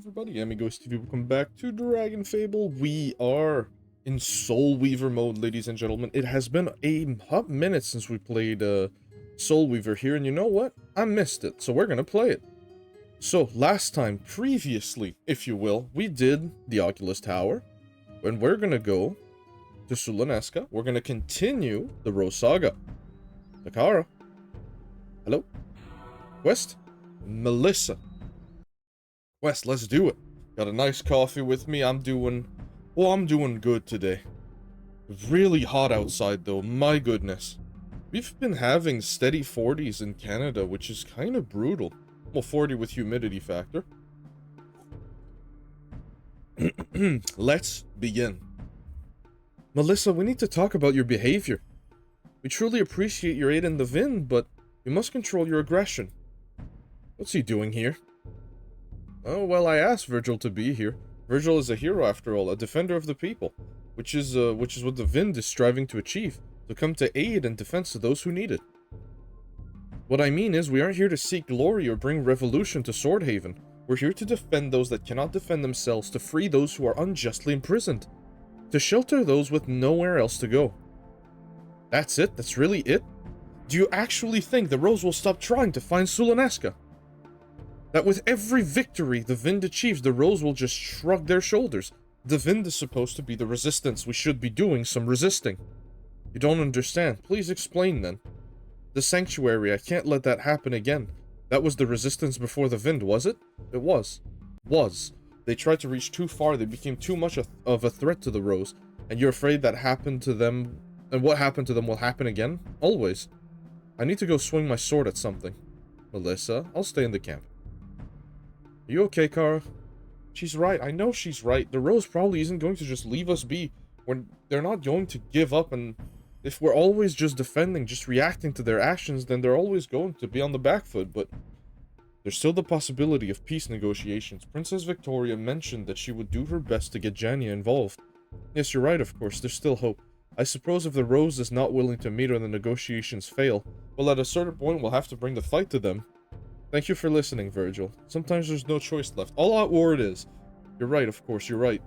everybody, Amigos TV, welcome back to Dragonfable. We are in Soul Weaver mode, ladies and gentlemen. It has been a hot minute since we played Soul Weaver here, and you know what? I missed it, so we're gonna play it. So, last time, previously, if you will, we did the Oculus Tower, and we're gonna go to Sulaneska. We're gonna continue the Rose Saga. Takara. Hello? Quest? Melissa. Wes, let's do it. Got a nice coffee with me. I'm doing good today. Really hot outside though, my goodness. We've been having steady 40s in Canada, which is kind of brutal. Well, 40 with humidity factor. Let's begin. Melissa, we need to talk about your behavior. We truly appreciate your aid in the Vin, but you must control your aggression. What's he doing here? Oh, well, I asked Virgil to be here. Virgil is a hero after all, a defender of the people, which is what the Vind is striving to achieve, to come to aid and defense to those who need it. What I mean is, we aren't here to seek glory or bring revolution to Swordhaven. We're here to defend those that cannot defend themselves, to free those who are unjustly imprisoned, to shelter those with nowhere else to go. That's it? That's really it? Do you actually think the Rose will stop trying to find Sulaneska? That with every victory the Vind achieves, the Rose will just shrug their shoulders. The Vind is supposed to be the resistance. We should be doing some resisting. You don't understand. Please explain then. The Sanctuary, I can't let that happen again. That was the resistance before the Vind, was it? It was. They tried to reach too far, they became too much of a threat to the Rose, and you're afraid that happened to them, and what happened to them will happen again? Always. I need to go swing my sword at something. Melissa, I'll stay in the camp. Are you okay, Kara? She's right. I know she's right. The Rose probably isn't going to just leave us be. When they're not going to give up, and if we're always just defending, just reacting to their actions, then they're always going to be on the back foot, but there's still the possibility of peace negotiations. Princess Victoria mentioned that she would do her best to get Jania involved. Yes, you're right, of course. There's still hope. I suppose if the Rose is not willing to meet or the negotiations fail, well, at a certain point we'll have to bring the fight to them. Thank you for listening, Virgil. Sometimes there's no choice left. All out war it is. You're right, of course, you're right.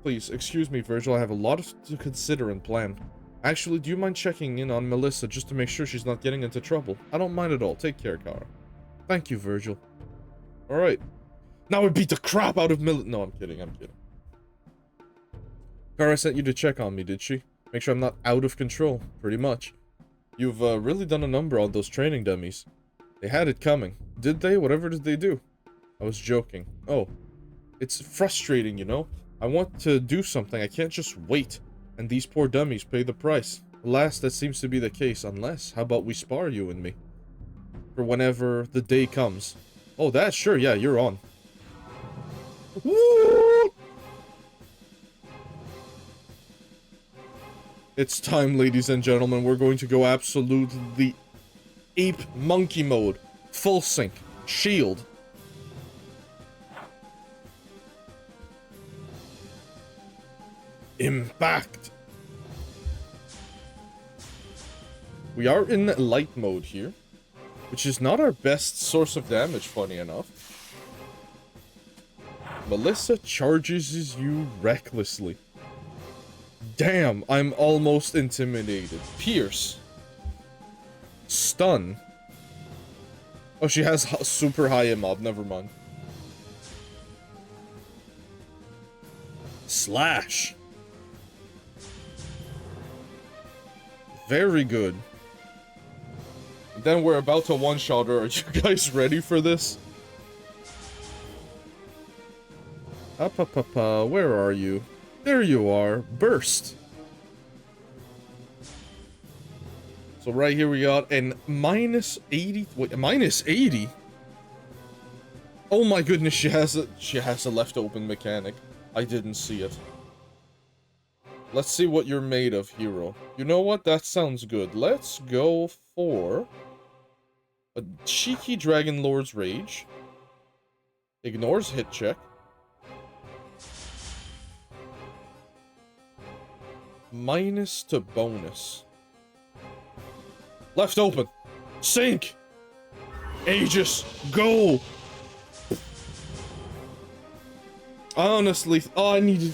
Please, excuse me, Virgil, I have a lot to consider and plan. Actually, do you mind checking in on Melissa just to make sure she's not getting into trouble? I don't mind at all. Take care, Kara. Thank you, Virgil. Alright. Now we beat the crap out of No, I'm kidding. Kara sent you to check on me, did she? Make sure I'm not out of control. Pretty much. You've really done a number on those training dummies. They had it coming. Did they? Whatever did they do? I was joking. Oh. It's frustrating, you know? I want to do something. I can't just wait. And these poor dummies pay the price. Alas, that seems to be the case. Unless, how about we spar, you and me? For whenever the day comes. Oh, that? Sure, yeah, you're on. Woo! It's time, ladies and gentlemen. We're going to go absolutely ape monkey mode. Full sync. Shield. Impact. We are in light mode here, which is not our best source of damage, funny enough. Melissa charges you recklessly. Damn, I'm almost intimidated. Pierce. Stun. Oh, she has super high mob, never mind. Slash. Very good. Then we're about to one-shot her. Are you guys ready for this? Where are you? There you are. Burst. So right here we got an minus 80. Wait, minus 80? Oh my goodness, she has a left open mechanic. I didn't see it. Let's see what you're made of, hero. You know what? That sounds good. Let's go for a cheeky Dragon Lord's Rage. Ignores hit check. Minus to bonus. Left open. Sink. Aegis. Go. Honestly, oh,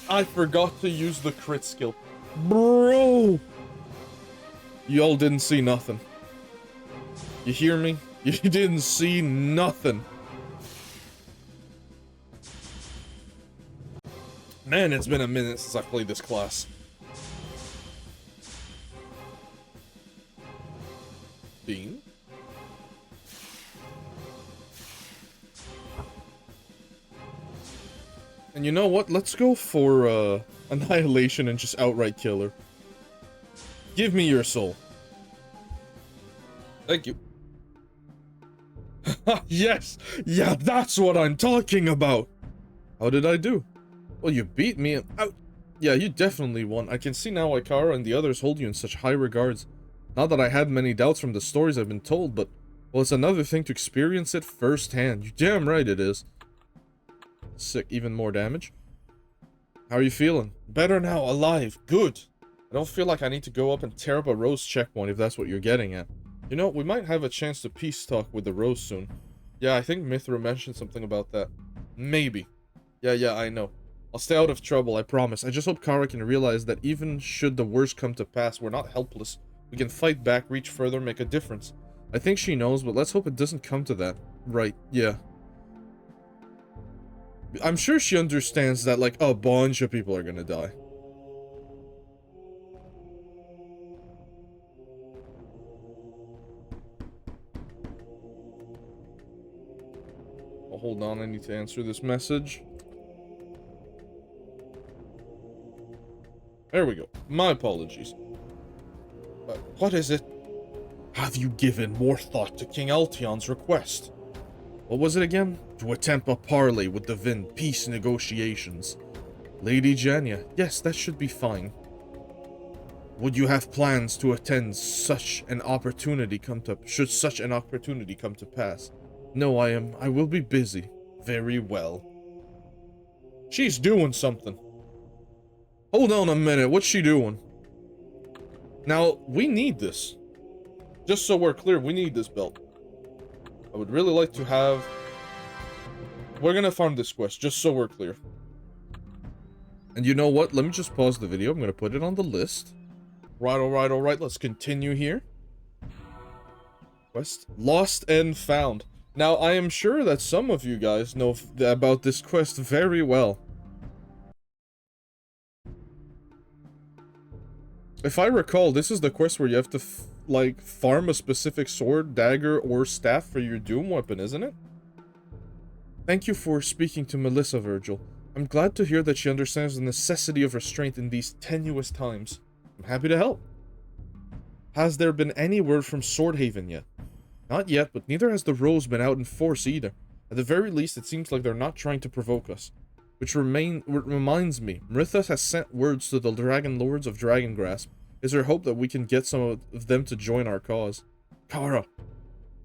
I forgot to use the crit skill. Bro! Y'all didn't see nothing. You hear me? You didn't see nothing. Man, it's been a minute since I played this class. Bean? And you know what? Let's go for, Annihilation and just outright kill her. Give me your soul. Thank you. Yes! Yeah, that's what I'm talking about! How did I do? Well, you beat me and out. Yeah, you definitely won. I can see now why Kara and the others hold you in such high regards. Not that I had many doubts from the stories I've been told, but, well, it's another thing to experience it firsthand. You're damn right it is. Sick, even more damage. How are you feeling? Better now, alive, good. I don't feel like I need to go up and tear up a Rose checkpoint if that's what you're getting at. You know, we might have a chance to peace talk with the Rose soon. Yeah, I think Mithra mentioned something about that. Maybe. Yeah, I know. I'll stay out of trouble, I promise. I just hope Kara can realize that even should the worst come to pass, we're not helpless. We can fight back, reach further, make a difference. I think she knows, but let's hope it doesn't come to that. Right, yeah. I'm sure she understands that, like, a bunch of people are gonna die. Oh, hold on, I need to answer this message. There we go. My apologies. What is it? Have you given more thought to King Altion's request? What was it again? To attempt a parley with the Vind, peace negotiations. Lady Janya, yes, that should be fine. Would you have plans to attend should such an opportunity come to pass? No, I will be busy. Very well. She's doing something. Hold on a minute, what's she doing? Now, we need this. Just so we're clear, we need this belt. I would really like to have... We're gonna farm this quest, just so we're clear. And you know what? Let me just pause the video. I'm gonna put it on the list. Right, alright. Let's continue here. Quest. Lost and Found. Now, I am sure that some of you guys know about this quest very well. If I recall, this is the quest where you have to, like, farm a specific sword, dagger, or staff for your doom weapon, isn't it? Thank you for speaking to Melissa, Virgil. I'm glad to hear that she understands the necessity of restraint in these tenuous times. I'm happy to help. Has there been any word from Swordhaven yet? Not yet, but neither has the Rose been out in force either. At the very least, it seems like they're not trying to provoke us. Which reminds me, Marithas has sent words to the Dragon Lords of Dragongrasp. Is there hope that we can get some of them to join our cause? Kara!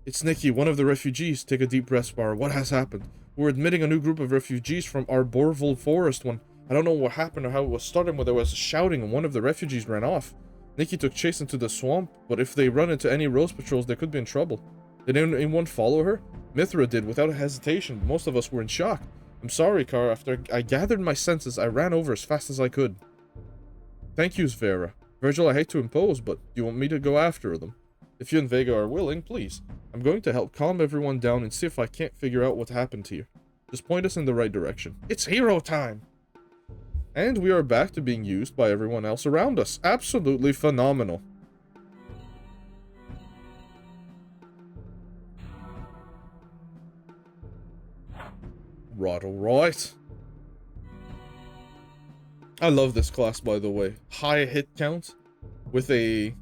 It's Nikki, one of the refugees. Take a deep breath, Spar. What has happened? We're admitting a new group of refugees from our Borval forest when... I don't know what happened or how it was started when there was shouting and one of the refugees ran off. Nikki took chase into the swamp, but if they run into any Rose patrols, they could be in trouble. Did anyone follow her? Mithra did, without hesitation. Most of us were in shock. I'm sorry, Kara. After I gathered my senses, I ran over as fast as I could. Thank you, Svera. Virgil, I hate to impose, but do you want me to go after them? If you and Vega are willing, please. I'm going to help calm everyone down and see if I can't figure out what happened to you. Just point us in the right direction. It's hero time! And we are back to being used by everyone else around us. Absolutely phenomenal. Right, alright. I love this class, by the way. High hit count with a...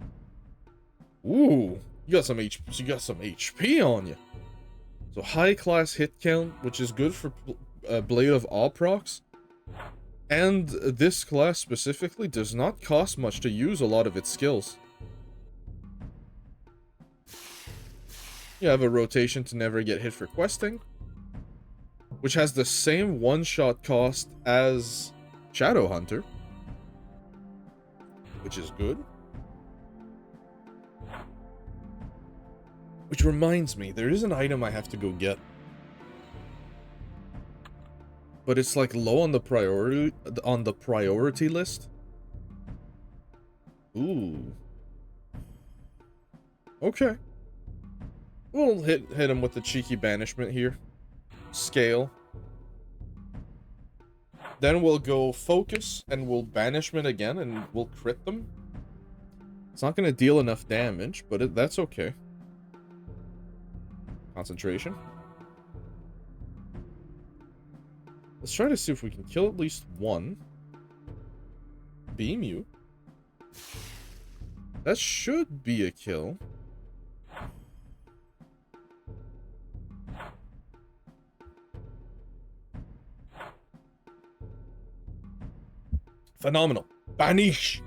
Ooh, you got some HP on you. So high class hit count, which is good for Blade of Awe procs. And this class specifically does not cost much to use a lot of its skills. You have a rotation to never get hit for questing, which has the same one-shot cost as Shadowhunter, which is good. Which reminds me, there is an item I have to go get. but it's like low on the priority list. Ooh. Okay. We'll hit him with the cheeky banishment here. Scale. Then we'll go focus, and we'll banishment again, and we'll crit them. It's not going to deal enough damage, but that's okay. Concentration. Let's try to see if we can kill at least one. Beam you. That should be a kill. Phenomenal. Banish.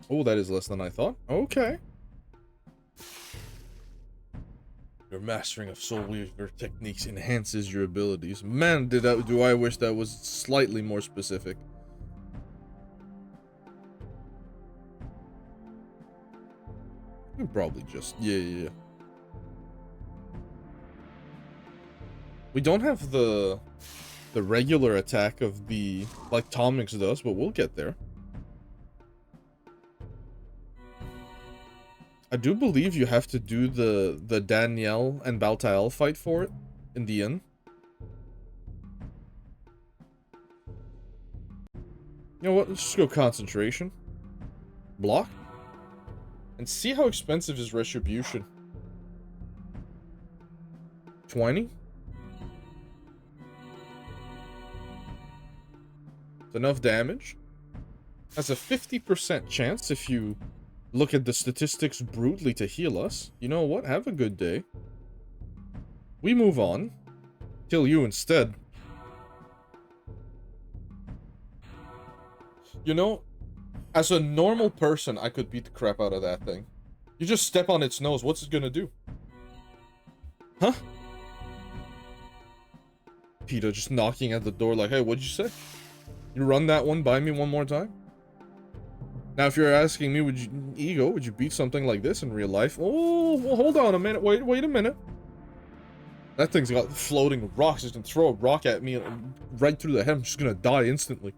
Oh, that is less than I thought. Okay. Your mastering of Soul Weaver techniques enhances your abilities. Man, do I wish that was slightly more specific. We probably just... Yeah. We don't have the regular attack of the... like Tomix does, but we'll get there. I do believe you have to do the Danielle and Baltael fight for it in the end. You know what? Let's just go concentration. Block. And see how expensive is Retribution. 20? It's enough damage. Has a 50% chance if you look at the statistics brutally to heal us. You know what? Have a good day. We move on. Kill you instead. You know, as a normal person, I could beat the crap out of that thing. You just step on its nose, what's it gonna do? Huh? Peter just knocking at the door like, hey, what'd you say? You run that one by me one more time? Now, if you're asking me, would you beat something like this in real life? Oh, well, hold on a minute. Wait a minute. That thing's got floating rocks. It's gonna throw a rock at me right through the head. I'm just gonna die instantly.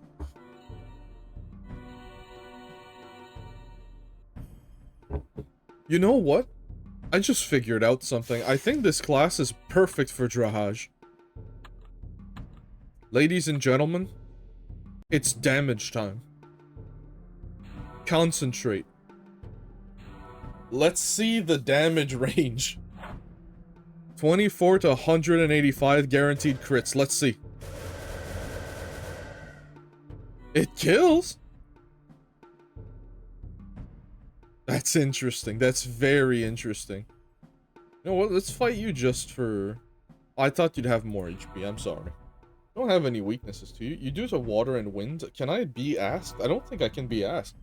You know what? I just figured out something. I think this class is perfect for Drahaj. Ladies and gentlemen, it's damage time. Concentrate. Let's see the damage range. 24 to 185 guaranteed crits. Let's see. It kills. That's interesting. That's very interesting. You know what? Let's fight you just for... I thought you'd have more HP. I'm sorry. I don't have any weaknesses to you. You do have water and wind. Can I be asked? I don't think I can be asked.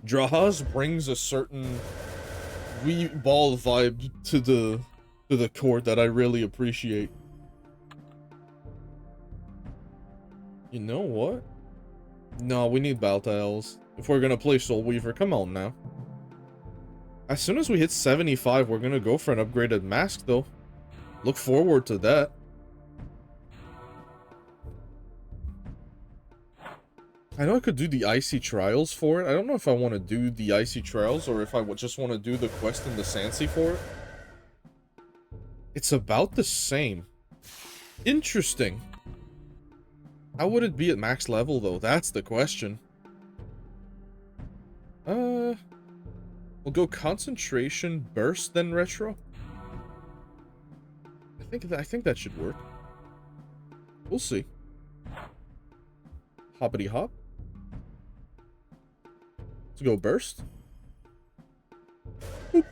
Drahaz brings a certain wee ball vibe to the court that I really appreciate. You know what? No, we need Baltaels if we're gonna play Soul Weaver. Come on now. As soon as we hit 75, we're gonna go for an upgraded mask, though. Look forward to that. I know I could do the Icy Trials for it. I don't know if I want to do the Icy Trials or if I just want to do the quest in the Sansi for it. It's about the same. Interesting. How would it be at max level, though? That's the question. We'll go Concentration, Burst, then Retro. I think that should work. We'll see. Hoppity hop. Let's go Burst. Boop.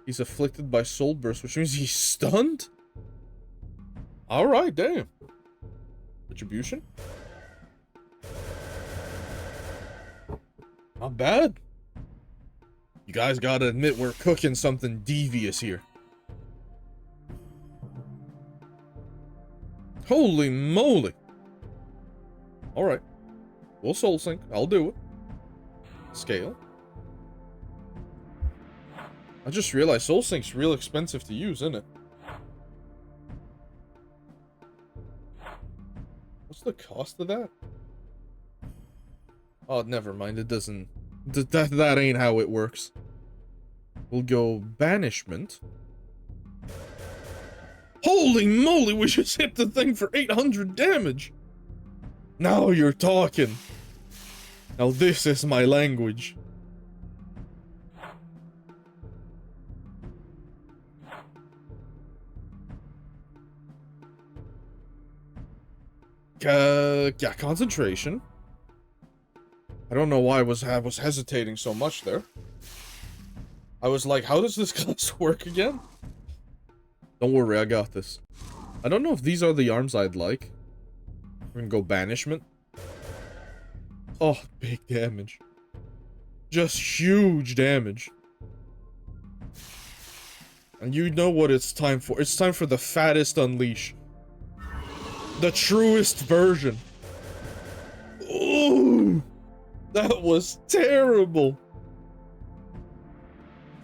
He's afflicted by Soul Burst, which means he's stunned? Alright, damn. Retribution. Not bad. You guys gotta admit we're cooking something devious here. Holy moly. Alright. We'll soul sync. I'll do it. Scale. I just realized soul sync's real expensive to use, isn't it? What's the cost of that? Oh, never mind. It doesn't... That ain't how it works. We'll go banishment. Holy moly, we just hit the thing for 800 damage. Now you're talking. Now this is my language. Yeah, concentration. I don't know why I was hesitating so much there. I was like, how does this class work again? Don't worry, I got this. I don't know if these are the arms I'd like. We're gonna go banishment. Oh, big damage. Just huge damage. And you know what it's time for. It's time for the fattest unleash. The truest version. Ooh, that was terrible.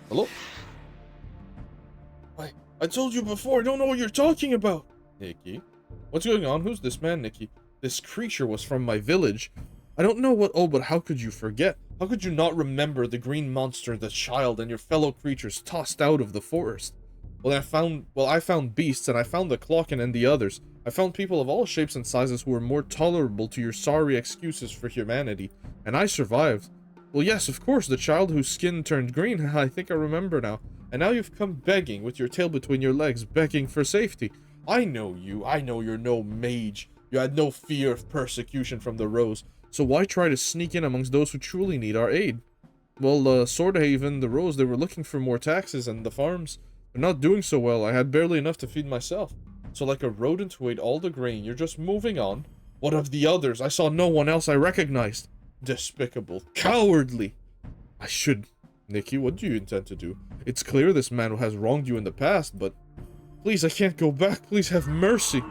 Hello? I told you before, I don't know what you're talking about. Nikki? What's going on? Who's this man, Nikki? This creature was from my village. I don't know what... Oh, but how could you forget? How could you not remember the green monster, the child, and your fellow creatures tossed out of the forest? Well, I found beasts, and I found the Clocken and the others. I found people of all shapes and sizes who were more tolerable to your sorry excuses for humanity. And I survived. Well, yes, of course, the child whose skin turned green. I think I remember now. And now you've come begging, with your tail between your legs, begging for safety. I know you. I know you're no mage. You had no fear of persecution from the Rose. So why try to sneak in amongst those who truly need our aid? Well, Swordhaven, the Rose, they were looking for more taxes, and the farms, they're not doing so well. I had barely enough to feed myself. So like a rodent who ate all the grain, you're just moving on. What of the others? I saw no one else I recognized. Despicable. Cowardly. I should... Nikki, what do you intend to do? It's clear this man has wronged you in the past, but... Please, I can't go back. Please have mercy.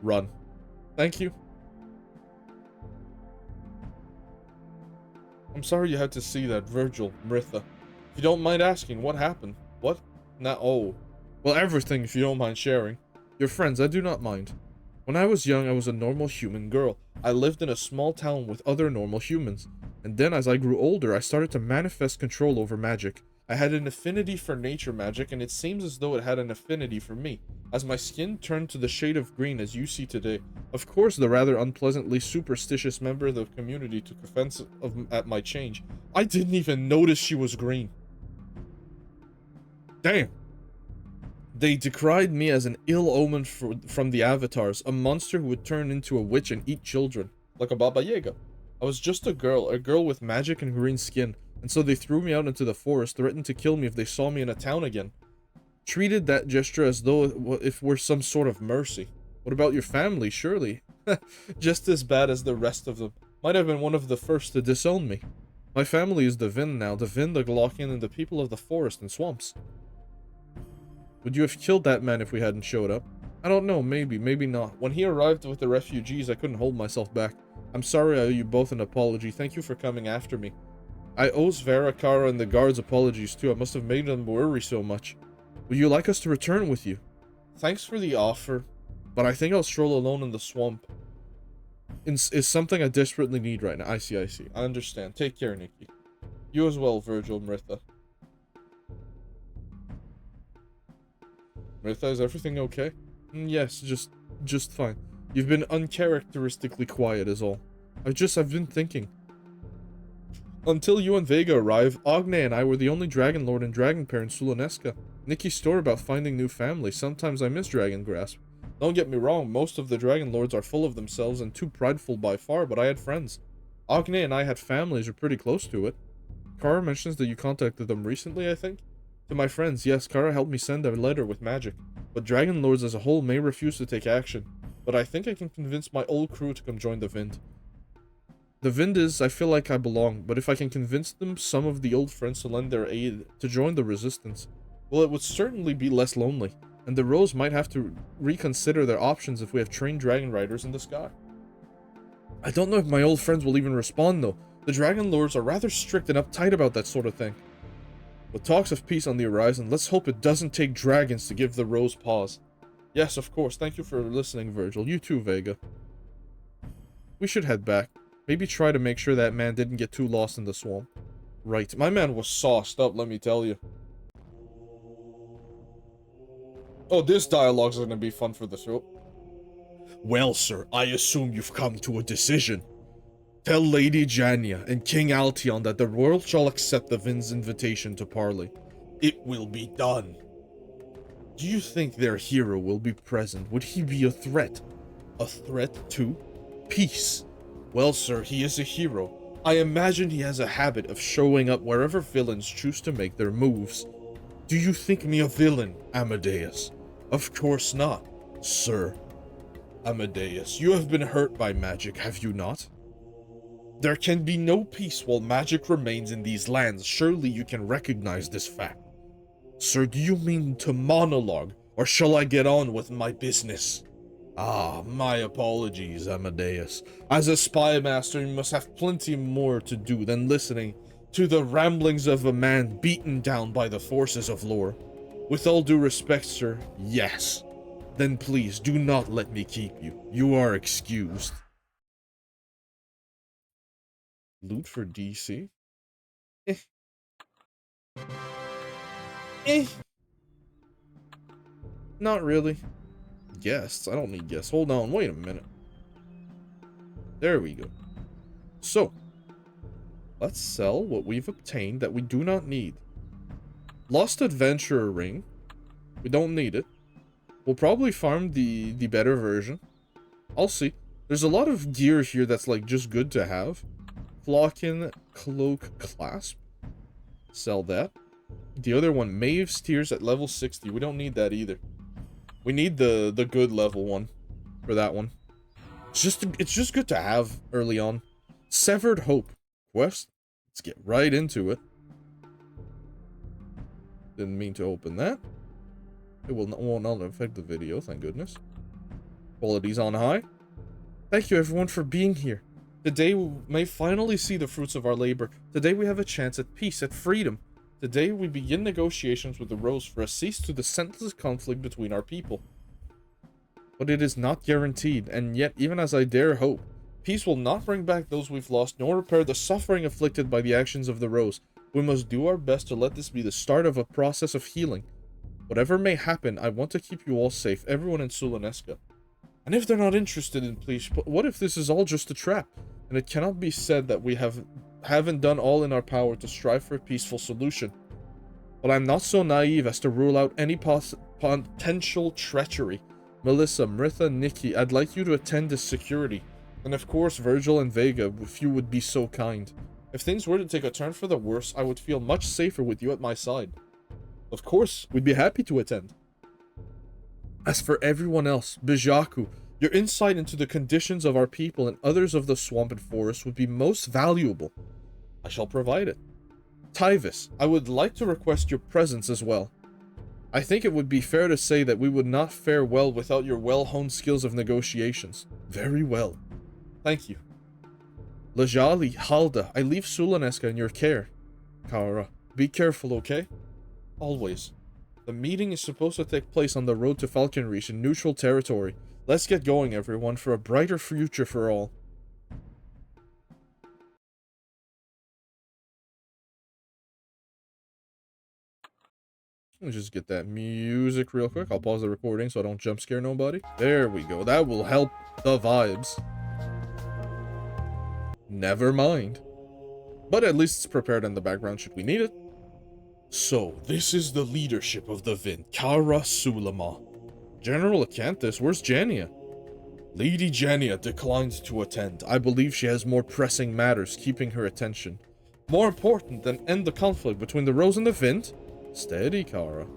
Run. Thank you. I'm sorry you had to see that, Virgil, Mritha. If you don't mind asking, what happened? What? Oh. Well, everything, if you don't mind sharing. Your friends, I do not mind. When I was young, I was a normal human girl. I lived in a small town with other normal humans. And then, as I grew older, I started to manifest control over magic. I had an affinity for nature magic, and it seems as though it had an affinity for me, as my skin turned to the shade of green as you see today. Of course, the rather unpleasantly superstitious member of the community took offense at my change. I didn't even notice she was green. Damn. They decried me as an ill omen from the avatars, a monster who would turn into a witch and eat children, like a Baba Yaga. I was just a girl with magic and green skin, and so they threw me out into the forest, threatened to kill me if they saw me in a town again. Treated that gesture as though it were some sort of mercy. What about your family, surely? Just as bad as the rest of them. Might have been one of the first to disown me. My family is the Vin now, the Vin, the Glockin, and the people of the forest and swamps. Would you have killed that man if we hadn't showed up? I don't know, maybe, maybe not. When he arrived with the refugees, I couldn't hold myself back. I'm sorry I owe you both an apology. Thank you for coming after me. I owe Svera, Kara, and the guards apologies too. I must have made them worry so much. Would you like us to return with you? Thanks for the offer, but I think I'll stroll alone in the swamp. Is something I desperately need right now. I see. I understand. Take care, Nikki. You as well, Virgil, Mritha. Mritha, is everything okay? Yes, just fine. You've been uncharacteristically quiet is all. I've been thinking. Until you and Vega arrived, Agne and I were the only Dragon Lord and Dragon Pair in Sulaneska. Nikki's story about finding new family, sometimes I miss Dragon Grasp. Don't get me wrong, most of the Dragon Lords are full of themselves and too prideful by far, but I had friends. Agne and I had families or pretty close to it. Kara mentions that you contacted them recently, I think? To my friends, yes, Kara helped me send a letter with magic, but Dragon Lords as a whole may refuse to take action. But I think I can convince my old crew to come join the Vind. The Vind is, I feel like I belong, but if I can convince them, some of the old friends to lend their aid, to join the resistance, well, it would certainly be less lonely, and the Rose might have to reconsider their options if we have trained Dragon Riders in the sky. I don't know if my old friends will even respond though. The Dragon Lords are rather strict and uptight about that sort of thing. With talks of peace on the horizon, let's hope it doesn't take dragons to give the Rose pause. Yes, of course. Thank you for listening, Virgil. You too, Vega. We should head back. Maybe try to make sure that man didn't get too lost in the swamp. Right. My man was sauced up, let me tell you. Oh, this dialogue's gonna be fun for the show. Well, sir, I assume you've come to a decision. Tell Lady Jania and King Altion that the world shall accept the Vin's invitation to parley. It will be done. Do you think their hero will be present? Would he be a threat? A threat to peace? Well, sir, he is a hero. I imagine he has a habit of showing up wherever villains choose to make their moves. Do you think me a villain, Amadeus? Of course not, sir. Amadeus, you have been hurt by magic, have you not? There can be no peace while magic remains in these lands. Surely you can recognize this fact. Sir, do you mean to monologue, or shall I get on with my business? Ah, my apologies, Amadeus. As a spy master, you must have plenty more to do than listening to the ramblings of a man beaten down by the forces of lore. With all due respect, sir, yes. Then please, do not let me keep you. You are excused. Loot for DC? Eh. Eh. Not really. Guests? I don't need guests. Hold on, wait a minute. There we go. So, let's sell what we've obtained that we do not need. Lost Adventurer Ring. We don't need it. We'll probably farm the better version. I'll see. There's a lot of gear here that's like just good to have. Flockin Cloak Clasp. Sell that. The other one, Maeve's Tears at level 60. We don't need that either. We need the good level one for that one. It's just good to have early on. Severed Hope quest. Let's get right into it. Didn't mean to open that. It will not affect the video, thank goodness. Quality's on high. Thank you everyone for being here. Today we may finally see the fruits of our labor. Today we have a chance at peace, at freedom. Today we begin negotiations with the Rose for a cease to the senseless conflict between our people. But it is not guaranteed, and yet even as I dare hope, peace will not bring back those we've lost, nor repair the suffering inflicted by the actions of the Rose. We must do our best to let this be the start of a process of healing. Whatever may happen, I want to keep you all safe, everyone in Sulanesca. And if they're not interested in peace, but what if this is all just a trap? And it cannot be said that we haven't done all in our power to strive for a peaceful solution. But I'm not so naive as to rule out any potential treachery. Melissa, Mritha, Nikki, I'd like you to attend this security. And of course, Virgil and Vega, if you would be so kind. If things were to take a turn for the worse, I would feel much safer with you at my side. Of course, we'd be happy to attend. As for everyone else, Bijaku, your insight into the conditions of our people and others of the swamp and forest would be most valuable. I shall provide it. Tyvis, I would like to request your presence as well. I think it would be fair to say that we would not fare well without your well-honed skills of negotiations. Very well. Thank you. Lajali, Halda, I leave Sulanesca in your care. Kara, be careful, okay? Always. The meeting is supposed to take place on the road to Falcon Reach in neutral territory. Let's get going, everyone, for a brighter future for all. Let me just get that music real quick. I'll pause the recording so I don't jump scare nobody. There we go. That will help the vibes. Never mind. But at least it's prepared in the background should we need it. So, this is the leadership of the Vin, Kara Sulama. General Akanthus, where's Jania? Lady Jania declined to attend. I believe she has more pressing matters keeping her attention. More important than end the conflict between the Rose and the Vint? Steady, Kara.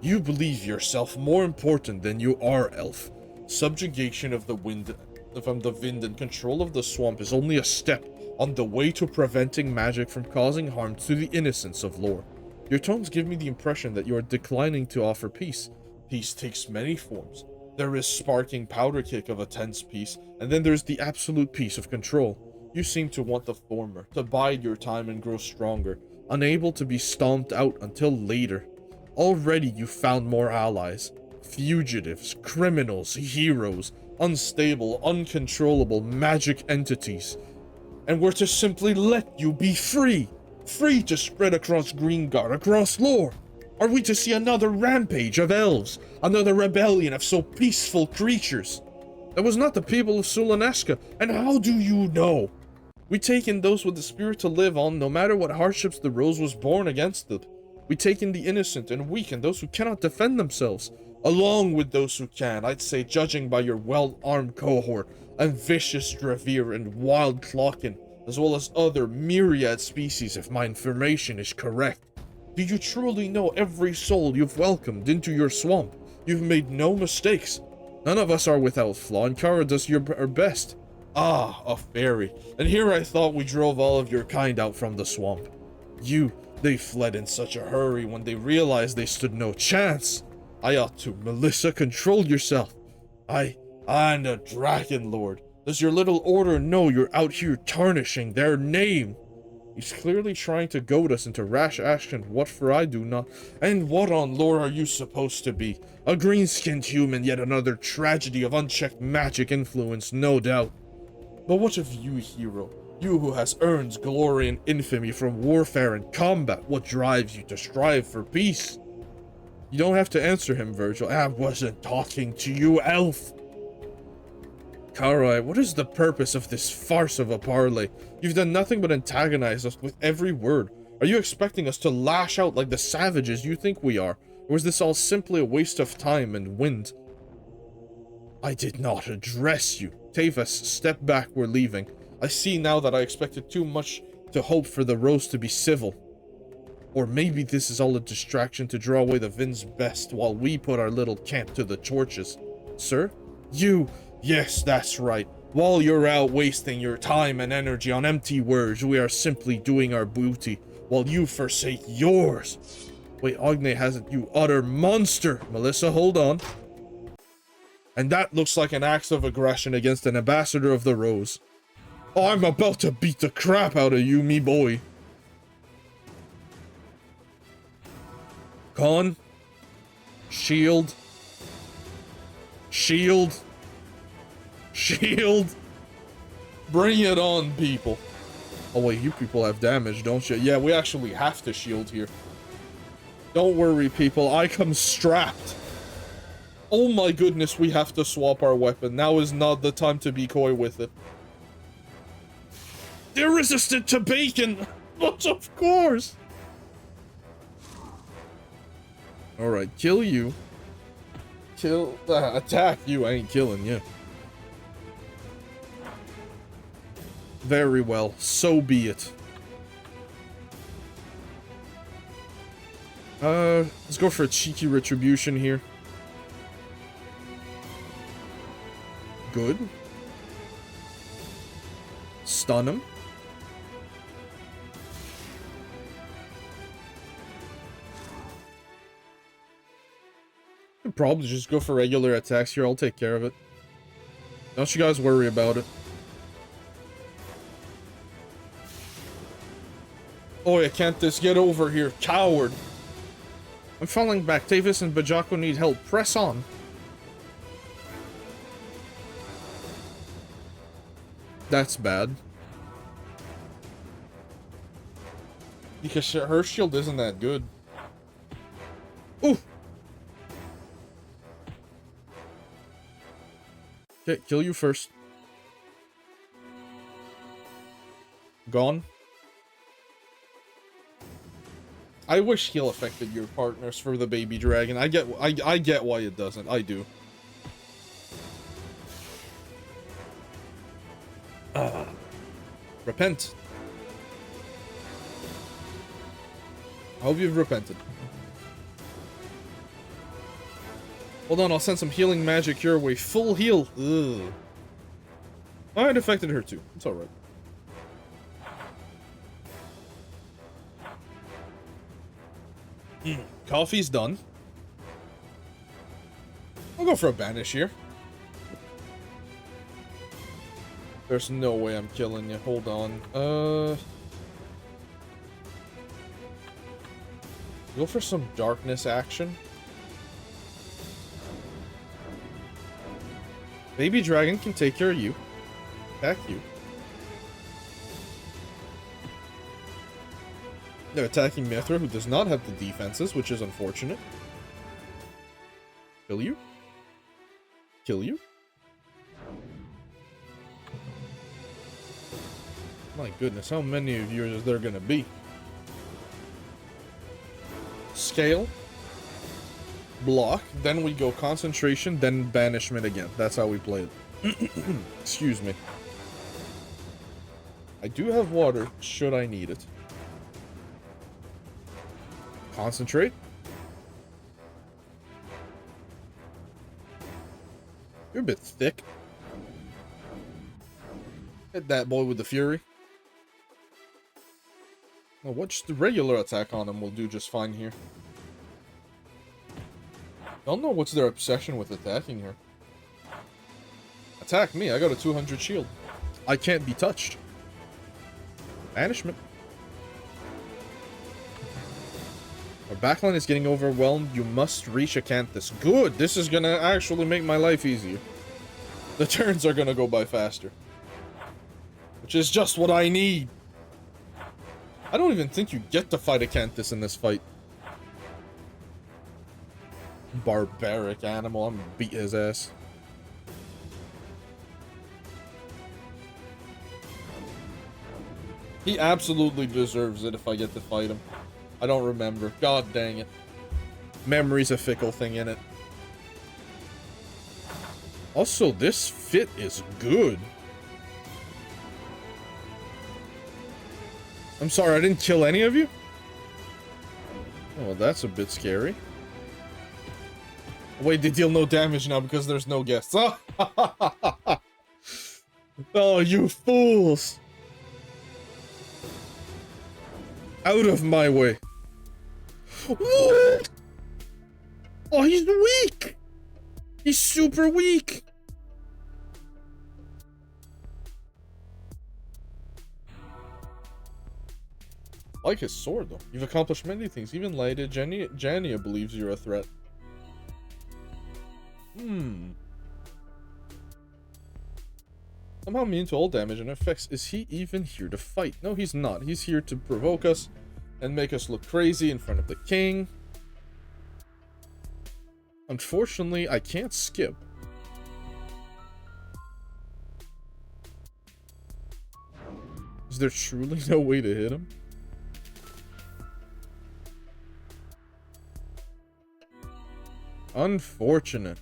You believe yourself more important than you are, Elf. Subjugation of the wind from the Vind and control of the swamp is only a step on the way to preventing magic from causing harm to the innocents of lore. Your tones give me the impression that you are declining to offer peace. Peace takes many forms. There is sparking powder kick of a tense peace, and then there's the absolute peace of control. You seem to want the former, to bide your time and grow stronger, unable to be stomped out until later. Already you found more allies. fugitives, criminals, heroes, unstable, uncontrollable magic entities. And we're to simply let you be free. Free to spread across Greengard, across lore. Are we to see another rampage of elves? Another rebellion of so peaceful creatures? That was not the people of Sulaneska, and how do you know? We take in those with the spirit to live on, no matter what hardships the rose was born against them. We take in the innocent and weak and those who cannot defend themselves, along with those who can, I'd say, judging by your well-armed cohort, and vicious Dravir and wild Clocken, as well as other myriad species if my information is correct. Do you truly know every soul you've welcomed into your swamp? You've made no mistakes. None of us are without flaw, and Kara does her best. Ah, a fairy. And here I thought we drove all of your kind out from the swamp. They fled in such a hurry when they realized they stood no chance. I ought to. Melissa, control yourself. I'm the Dragon Lord. Does your little order know you're out here tarnishing their name? He's clearly trying to goad us into rash action. What for I do not. And what on lore are you supposed to be? A green-skinned human, yet another tragedy of unchecked magic influence, no doubt. But what of you, hero? You who has earned glory and infamy from warfare and combat, what drives you to strive for peace? You don't have to answer him, Virgil. I wasn't talking to you, elf. Karai, what is the purpose of this farce of a parley? You've done nothing but antagonize us with every word. Are you expecting us to lash out like the savages you think we are? Or is this all simply a waste of time and wind? I did not address you. Tavis, step back, we're leaving. I see now that I expected too much to hope for the Rose to be civil. Or maybe this is all a distraction to draw away the Vin's best while we put our little camp to the torches. Sir? You! Yes, that's right. While you're out wasting your time and energy on empty words, we are simply doing our booty, while you forsake yours. Wait, Ogne hasn't, you utter monster! Melissa, hold on. And that looks like an act of aggression against an ambassador of the Rose. Oh, I'm about to beat the crap out of you, me boy. Con. Shield. Shield. Shield. Bring it on, people. Oh wait, you people have damage, don't you? Yeah, we actually have to shield here. Don't worry, people. I come strapped. Oh my goodness, we have to swap our weapon. Now is not the time to be coy with it. They're resistant to bacon! But of course! Alright, kill you. Attack you, I ain't killing you. Very well, so be it. Let's go for a cheeky retribution here. Good. Stun him. Could probably just go for regular attacks here. I'll take care of it. Don't you guys worry about it. Oh, I can't just get over here, coward. I'm falling back. Tavis and Bajako need help. Press on. That's bad. Because her shield isn't that good. Ooh! Okay, kill you first. Gone. I wish heal affected your partners for the baby dragon. I get why it doesn't. I do. Repent. I hope you've repented. Hold on, I'll send some healing magic your way. Full heal. Ugh. Oh, it affected her too. It's alright. Coffee's done. I'll go for a banish here. There's no way I'm killing you. Hold on. Go for some darkness action. Baby Dragon can take care of you. Attack you. They're attacking Mithra, who does not have the defenses, which is unfortunate. Kill you. Kill you. My goodness, how many of you is there gonna be? Scale. Block. Then we go concentration, then banishment again. That's how we play it. Excuse me. I do have water, should I need it. Concentrate. You're a bit thick. Hit that boy with the fury. No, what just the regular attack on him will do just fine here. Don't know what's their obsession with attacking her. Attack me, I got a 200 shield. I can't be touched. Banishment. Our backline is getting overwhelmed. You must reach Akanthus. Good, this is gonna actually make my life easier. The turns are gonna go by faster. Which is just what I need. I don't even think you get to fight Akanthus in this fight. Barbaric animal, I'm gonna beat his ass. He absolutely deserves it if I get to fight him. I don't remember. God dang it. Memory's a fickle thing, innit? Also, this fit is good. I'm sorry, I didn't kill any of you? Oh, well, that's a bit scary. Wait, they deal no damage now because there's no guests. Oh, you fools! Out of my way. What? Oh, he's weak! He's super weak! I like his sword, though. You've accomplished many things. Even Lady Jania believes you're a threat. Somehow immune to all damage and effects. Is he even here to fight? No, he's not. He's here to provoke us and make us look crazy in front of the king. Unfortunately, I can't skip. Is there truly no way to hit him? Unfortunate.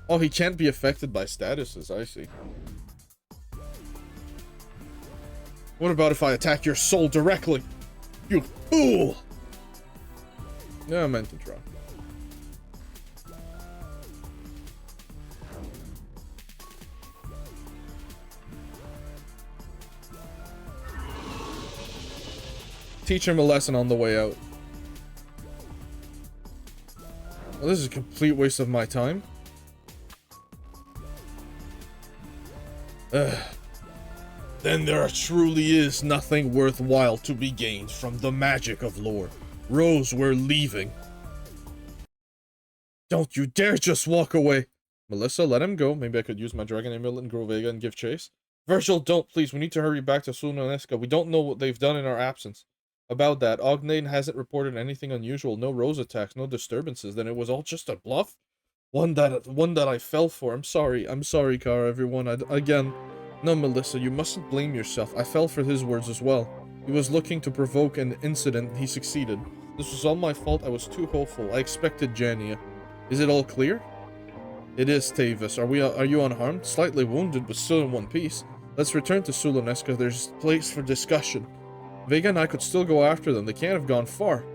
Oh, he can't be affected by statuses, I see. What about if I attack your soul directly? You fool! Yeah, I meant to try. Teach him a lesson on the way out. Well, this is a complete waste of my time. Then there truly is nothing worthwhile to be gained from the magic of lore. Rose, we're leaving. Don't you dare just walk away. Melissa, let him go. Maybe I could use my dragon amulet and grow Vega and give chase. Virgil, don't, please. We need to hurry back to Sunoneska. We don't know what they've done in our absence. About that, Ognain hasn't reported anything unusual. No Rose attacks, no disturbances. Then it was all just a bluff? One that I fell for. I'm sorry, Kara, everyone. Again, no, Melissa, you mustn't blame yourself. I fell for his words as well. He was looking to provoke an incident. He succeeded. This was all my fault. I was too hopeful. I expected Jania. Is it all clear? It is, Tavis. Are you unharmed? Slightly wounded, but still in one piece. Let's return to Suloneska. There's place for discussion. Vega and I could still go after them. They can't have gone far.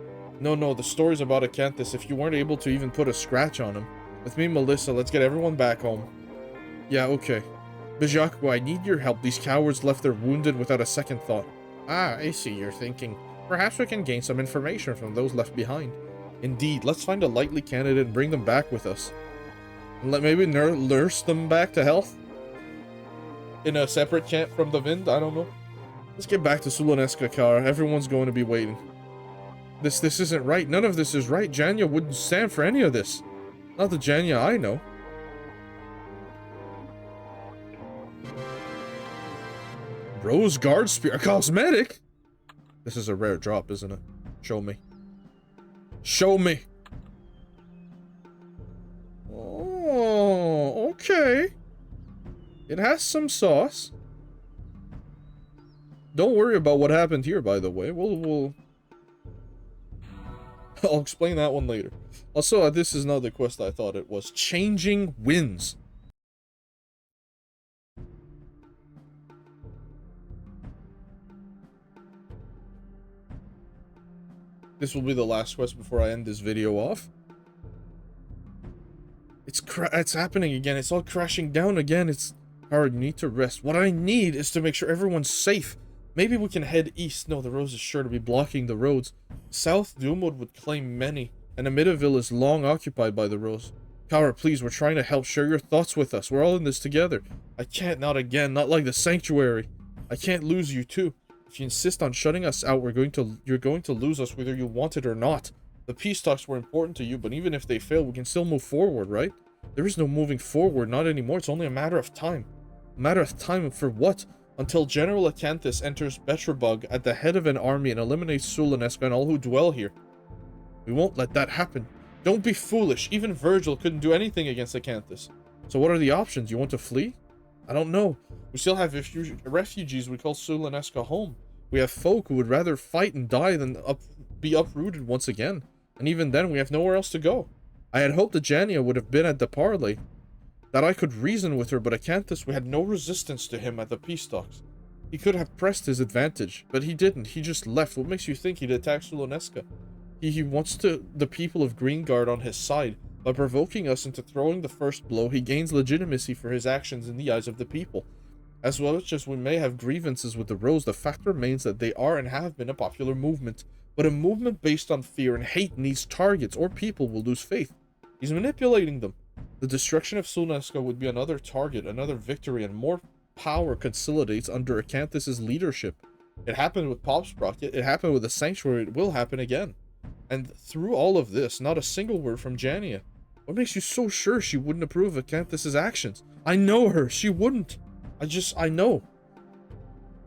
No, the story's about Akanthus. If you weren't able to even put a scratch on him. With me, Melissa, let's get everyone back home. Yeah, okay. Bijaku, I need your help. These cowards left their wounded without a second thought. Ah, I see you're thinking. Perhaps we can gain some information from those left behind. Indeed, let's find a likely candidate and bring them back with us. And maybe nurse them back to health? In a separate camp from the Vind? I don't know. Let's get back to Suloneska, Kara. Everyone's going to be waiting. This isn't right. None of this is right. Jania wouldn't stand for any of this. Not the Jania I know. Rose Guard Spear, a cosmetic? This is a rare drop, isn't it? Show me. Show me. Oh, okay. It has some sauce. Don't worry about what happened here, by the way. We'll... I'll explain that one later. Also, this is not the quest I thought it was. Changing Winds. This will be the last quest before I end this video off. It's happening again. It's all crashing down again. It's hard. You need to rest. What I need is to make sure everyone's safe. Maybe we can head east. No, the Rose is sure to be blocking the roads. South Doomwood would claim many, and Amityville is long occupied by the Rose. Kara, please, we're trying to help. Share your thoughts with us. We're all in this together. I can't, not again. Not like the Sanctuary. I can't lose you too. If you insist on shutting us out, you're going to lose us whether you want it or not. The peace talks were important to you, but even if they fail, we can still move forward, right? There is no moving forward, not anymore. It's only a matter of time. A matter of time for what? Until General Akanthus enters Betrabug at the head of an army and eliminates Sulaneska and all who dwell here. We won't let that happen. Don't be foolish. Even Virgil couldn't do anything against Akanthus. So what are the options? You want to flee? I don't know. We still have refugees we call Sulaneska home. We have folk who would rather fight and die than be uprooted once again. And even then, we have nowhere else to go. I had hoped that Jania would have been at the parley, that I could reason with her, but Akanthus, we had no resistance to him at the peace talks. He could have pressed his advantage, but he didn't. He just left. What makes you think he'd attack Sulaneska? He wants the people of Greenguard on his side. By provoking us into throwing the first blow, he gains legitimacy for his actions in the eyes of the people. As well as we may have grievances with the Rose, the fact remains that they are and have been a popular movement. But a movement based on fear and hate needs targets, or people will lose faith. He's manipulating them. The destruction of Sulaneska would be another target, another victory, and more power consolidates under Akanthus' leadership. It happened with Pop Sprocket, it happened with the Sanctuary, it will happen again. And through all of this, not a single word from Jania. What makes you so sure she wouldn't approve of Akanthus' actions? I know her, she wouldn't. I know.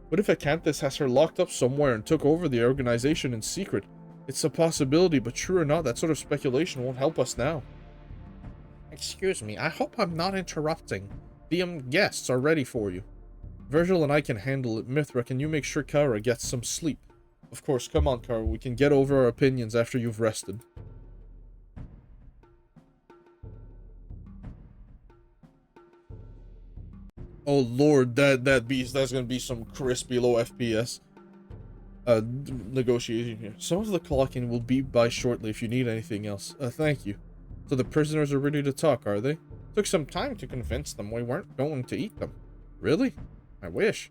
What if Akanthus has her locked up somewhere and took over the organization in secret? It's a possibility, but true or not, that sort of speculation won't help us now. Excuse me, I hope I'm not interrupting. The guests are ready for you. Virgil and I can handle it. Mithra, can you make sure Kara gets some sleep? Of course, come on, Kara, we can get over our opinions after you've rested. Oh lord, that's gonna be some crispy low FPS negotiation here. Some of the clocking will be by shortly if you need anything else. Thank you. So the prisoners are ready to talk, are they? Took some time to convince them we weren't going to eat them. Really? I wish.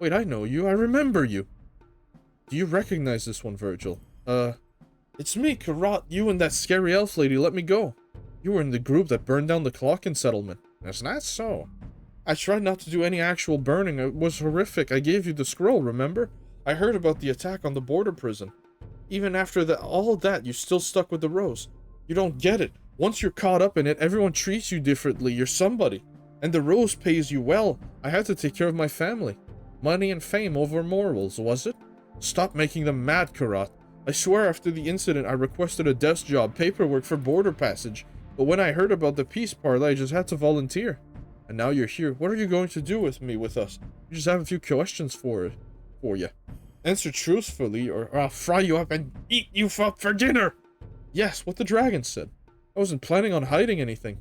Wait, I know you. I remember you. Do you recognize this one, Virgil? It's me, Karat. You and that scary elf lady let me go. You were in the group that burned down the Clockin settlement. Is that so? I tried not to do any actual burning. It was horrific. I gave you the scroll, remember? I heard about the attack on the border prison. Even after all that, you still stuck with the Rose. You don't get it. Once you're caught up in it, everyone treats you differently. You're somebody. And the Rose pays you well. I had to take care of my family. Money and fame over morals, was it? Stop making them mad, Karat. I swear after the incident, I requested a desk job, paperwork for border passage. But when I heard about the peace parley, I just had to volunteer. And now you're here. What are you going to do with us? We just have a few questions for you. Answer truthfully, or I'll fry you up and eat you up for dinner. Yes, what the dragon said. I wasn't planning on hiding anything.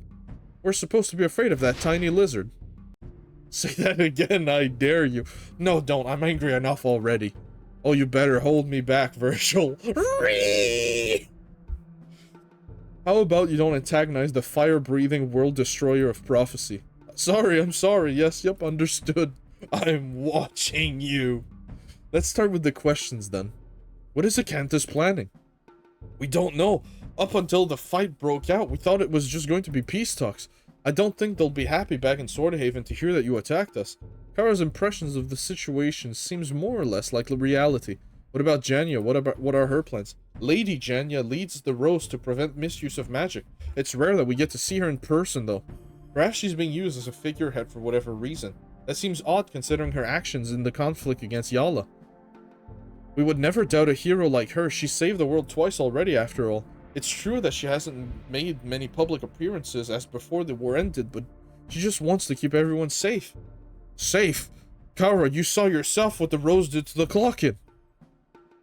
We're supposed to be afraid of that tiny lizard. Say that again, I dare you. No, don't. I'm angry enough already. Oh, you better hold me back, Virgil. How about you don't antagonize the fire-breathing world destroyer of prophecy? Sorry, I'm sorry. Yes, yep, understood. I'm watching you. Let's start with the questions then. What is Akanthus planning? We don't know. Up until the fight broke out, we thought it was just going to be peace talks. I don't think they'll be happy back in Swordhaven to hear that you attacked us. Kara's impressions of the situation seems more or less like reality. What about Jania? What are her plans? Lady Jania leads the Rose to prevent misuse of magic. It's rare that we get to see her in person though. Perhaps she's being used as a figurehead for whatever reason. That seems odd considering her actions in the conflict against Yala. We would never doubt a hero like her. She saved the world twice already, after all. It's true that she hasn't made many public appearances as before the war ended, but she just wants to keep everyone safe. Safe? Kara, you saw yourself what the Rose did to the Clock-In.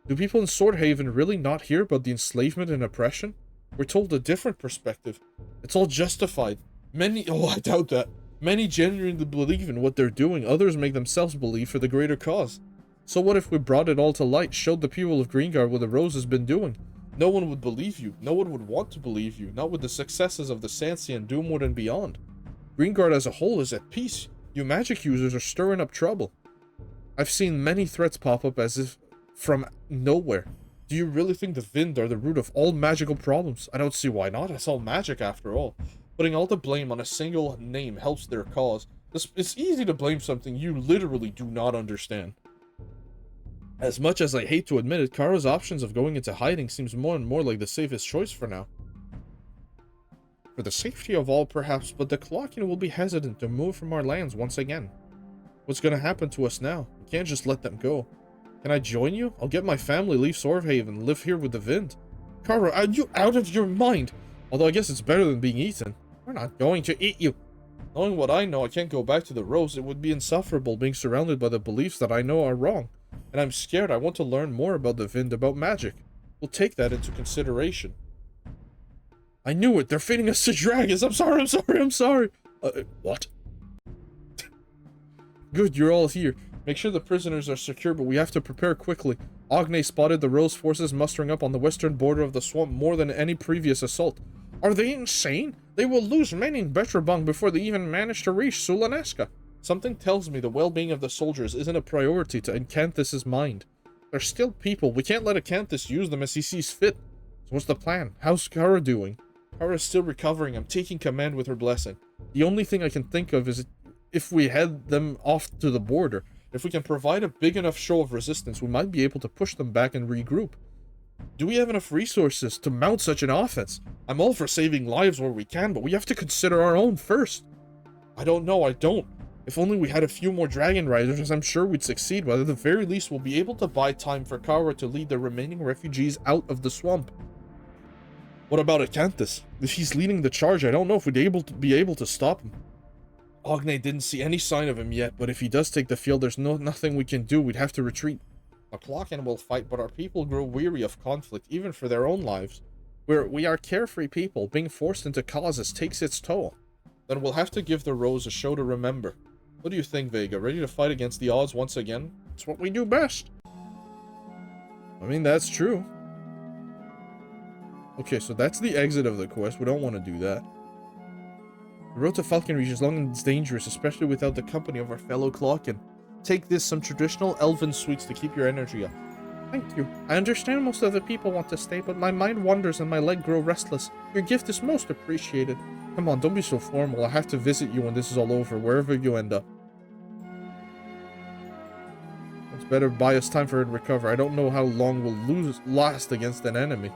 Do people in Swordhaven really not hear about the enslavement and oppression? We're told a different perspective. It's all justified. Oh, I doubt that. Many genuinely believe in what they're doing. Others make themselves believe for the greater cause. So what if we brought it all to light, showed the people of Greengard what the Rose has been doing? No one would believe you. No one would want to believe you. Not with the successes of the Sansi and Doomwood and beyond. Greengard as a whole is at peace. You magic users are stirring up trouble. I've seen many threats pop up as if from nowhere. Do you really think the Vind are the root of all magical problems? I don't see why not. It's all magic after all. Putting all the blame on a single name helps their cause. It's easy to blame something you literally do not understand. As much as I hate to admit it, Kara's options of going into hiding seems more and more like the safest choice for now. For the safety of all, perhaps, but the Clock-In will be hesitant to move from our lands once again. What's gonna happen to us now? We can't just let them go. Can I join you? I'll get my family, leave Swordhaven, live here with the Vind. Kara, are you out of your mind? Although I guess it's better than being eaten. We're not going to eat you. Knowing what I know, I can't go back to the Rose. It would be insufferable being surrounded by the beliefs that I know are wrong. And I'm scared. I want to learn more about the Vind, about magic. We'll take that into consideration. I knew it. They're feeding us to dragons. I'm sorry. What? Good, you're all here. Make sure the prisoners are secure, but we have to prepare quickly. Ognay spotted the Rose forces mustering up on the western border of the swamp more than any previous assault. Are they insane? They will lose many in Betrabong before they even manage to reach Sulaneska. Something tells me the well-being of the soldiers isn't a priority to Akanthus' mind. They're still people. We can't let Akanthus use them as he sees fit. So what's the plan? How's Kara doing? Kara's still recovering. I'm taking command with her blessing. The only thing I can think of is if we head them off to the border. If we can provide a big enough show of resistance, we might be able to push them back and regroup. Do we have enough resources to mount such an offense? I'm all for saving lives where we can, but we have to consider our own first. I don't know, I don't. If only we had a few more Dragon Riders, I'm sure we'd succeed, but at the very least we'll be able to buy time for Kara to lead the remaining refugees out of the swamp. What about Akanthus? If he's leading the charge, I don't know if we'd be able to stop him. Ognay didn't see any sign of him yet, but if he does take the field, there's nothing we can do. We'd have to retreat. The Clock-In will fight, but our people grow weary of conflict, even for their own lives. We are carefree people. Being forced into causes takes its toll. Then we'll have to give the Rose a show to remember. What do you think, Vega? Ready to fight against the odds once again? It's what we do best. I mean, that's true. Okay, so that's the exit of the quest. We don't want to do that. The road to Falcon Reach is long and it's dangerous, especially without the company of our fellow Clock-In. Take this, some traditional elven sweets to keep your energy up. Thank you. I understand most of the people want to stay, but my mind wanders and my leg grow restless. Your gift is most appreciated. Come on, don't be so formal. I have to visit you when this is all over, wherever you end up. It's better buy us time for her to recover. I don't know how long we'll last against an enemy.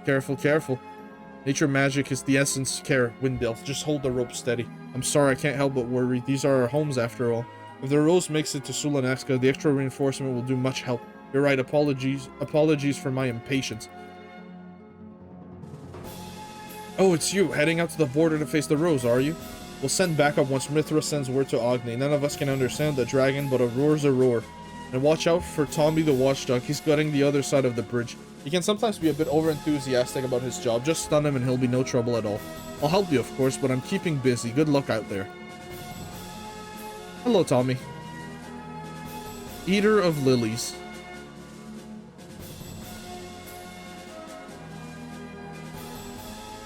Careful, careful. Nature magic is the essence. Care, Wind Elf. Just hold the rope steady. I'm sorry, I can't help but worry. These are our homes after all. If the Rose makes it to Sulaneska, the extra reinforcement will do much help. You're right, apologies for my impatience. Oh, it's you, heading out to the border to face the Rose, are you? We'll send backup once Mithra sends word to Ognay. None of us can understand the dragon, but a roar's a roar. And watch out for Tommy the Watchdog. He's gutting the other side of the bridge. He can sometimes be a bit over-enthusiastic about his job. Just stun him and he'll be no trouble at all. I'll help you, of course, but I'm keeping busy. Good luck out there. Hello, Tommy. Eater of Lilies.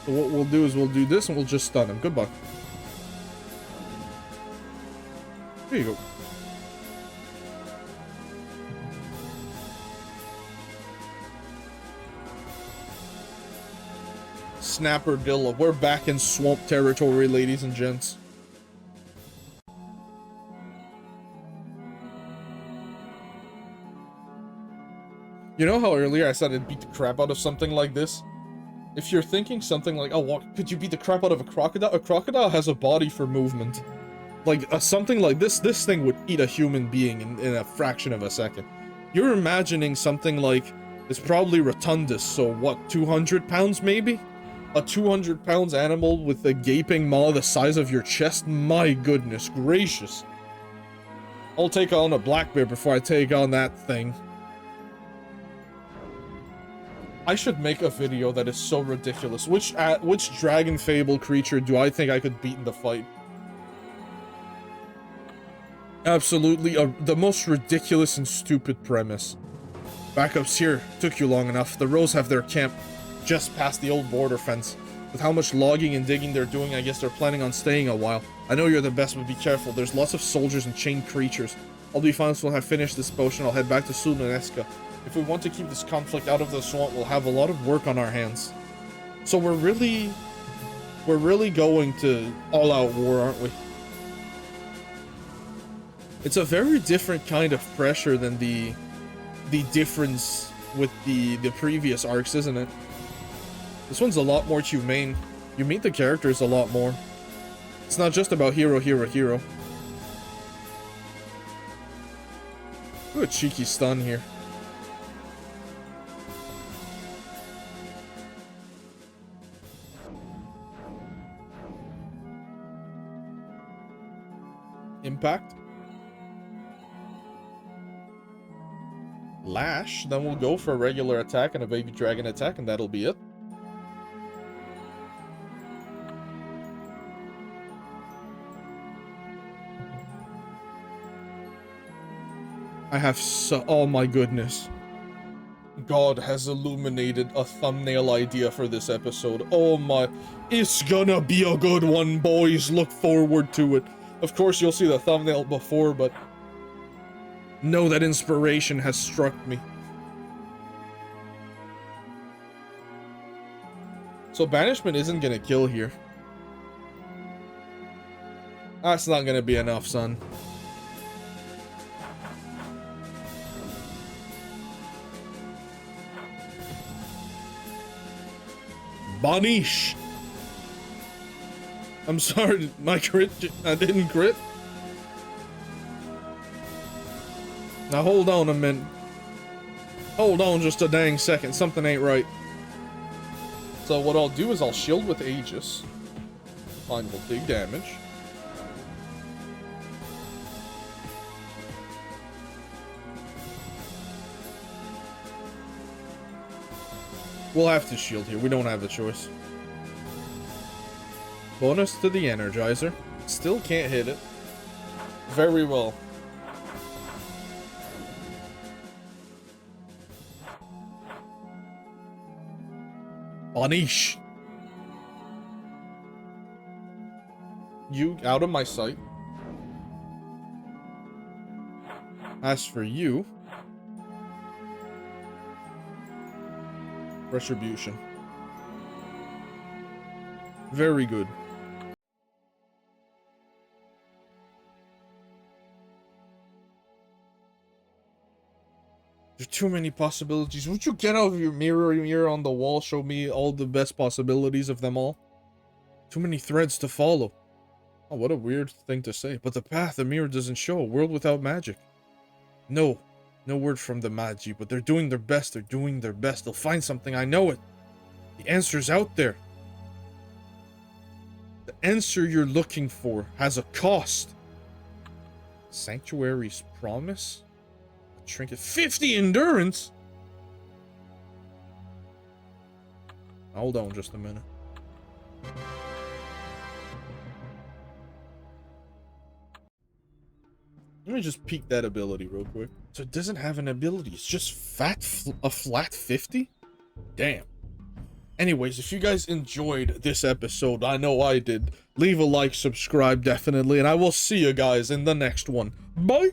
So what we'll do is we'll do this and we'll just stun him. Goodbye. Here you go. Snapperdilla. We're back in swamp territory, ladies and gents. You know how earlier I said I'd beat the crap out of something like this? If you're thinking something like, oh, what, could you beat the crap out of a crocodile? A crocodile has a body for movement. Like, something like this thing would eat a human being in a fraction of a second. You're imagining something like, it's probably rotundus, so what, 200 pounds maybe? A 200 pounds animal with a gaping maw the size of your chest? My goodness gracious. I'll take on a black bear before I take on that thing. I should make a video that is so ridiculous. Which Dragonfable creature do I think I could beat in the fight? Absolutely, the most ridiculous and stupid premise. Backups here. Took you long enough. The Rose have their camp just past the old border fence. With how much logging and digging they're doing, I guess they're planning on staying a while. I know you're the best, but be careful. There's lots of soldiers and chained creatures. I'll be fine once we'll have finished this potion. I'll head back to Sulmaneska. If we want to keep this conflict out of the swamp, we'll have a lot of work on our hands. So we're really going to all-out war, aren't we? It's a very different kind of pressure than the difference with the previous arcs, isn't it? This one's a lot more humane. You meet the characters a lot more. It's not just about hero, hero, hero. Ooh, a cheeky stun here. Impact. Lash, then we'll go for a regular attack and a baby dragon attack, and that'll be it. I have oh my goodness. God has illuminated a thumbnail idea for this episode. Oh my, it's gonna be a good one, boys. Look forward to it. Of course, you'll see the thumbnail before, but know that inspiration has struck me. So banishment isn't gonna kill here. That's not gonna be enough, son. Banish! I'm sorry, my crit, I didn't crit. Now hold on a minute. Hold on just a dang second, something ain't right. So what I'll do is I'll shield with Aegis. Mine will take damage. We'll have to shield here, we don't have a choice. Bonus to the Energizer. Still can't hit it. Very well. Banish! You out of my sight. As for you, Retribution. Very good. There's too many possibilities. Would you get out of your mirror on the wall, show me all the best possibilities of them all? Too many threads to follow. Oh, what a weird thing to say. But the path the mirror doesn't show. A world without magic. No. No word from the Magi, but they're doing their best. They're doing their best. They'll find something. I know it. The answer's out there. The answer you're looking for has a cost. Sanctuary's promise? A trinket. 50 endurance? Hold on just a minute. Let me just peek that ability real quick. So it doesn't have an ability. It's just a flat 50? Damn. Anyways, if you guys enjoyed this episode, I know I did, leave a like, subscribe definitely, and I will see you guys in the next one. Bye!